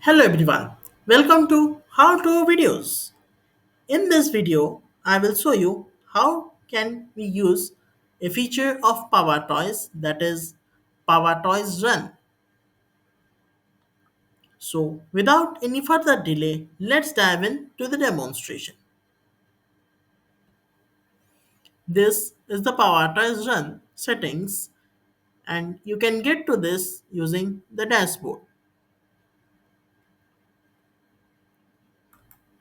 Hello everyone, welcome to How to Videos. In this video, I will show you how can we use a feature of PowerToys that is PowerToys Run. So without any further delay, let's dive into the demonstration. This is the PowerToys Run settings and you can get to this using the dashboard.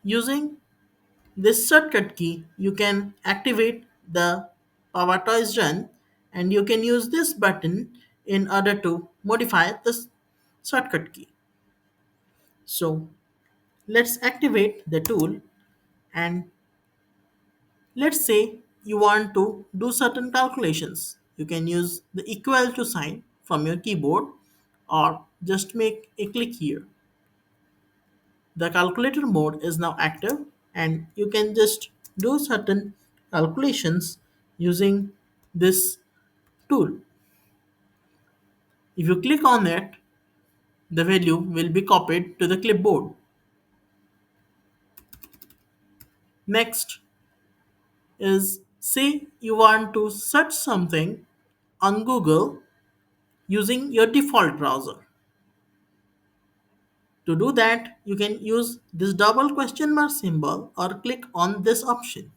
Using this shortcut key, you can activate the PowerToys Run and you can use this button in order to modify this shortcut key. So let's activate the tool and let's say you want to do certain calculations. You can use the equal to sign from your keyboard or just make a click here. The calculator mode is now active and you can just do certain calculations using this tool. If you click on it, the value will be copied to the clipboard. Next is say you want to search something on Google using your default browser. To do that, you can use this double question mark symbol or click on this option.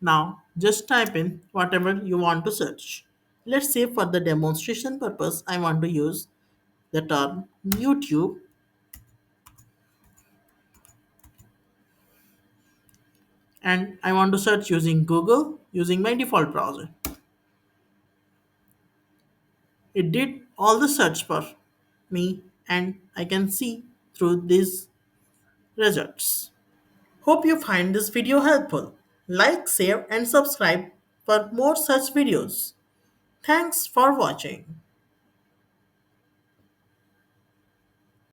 Now, just type in whatever you want to search. Let's say for the demonstration purpose, I want to use the term YouTube and I want to search using Google using my default browser. It did all the search for me and I can see through these results. Hope you find this video helpful. Like, share and subscribe for more such videos. Thanks for watching.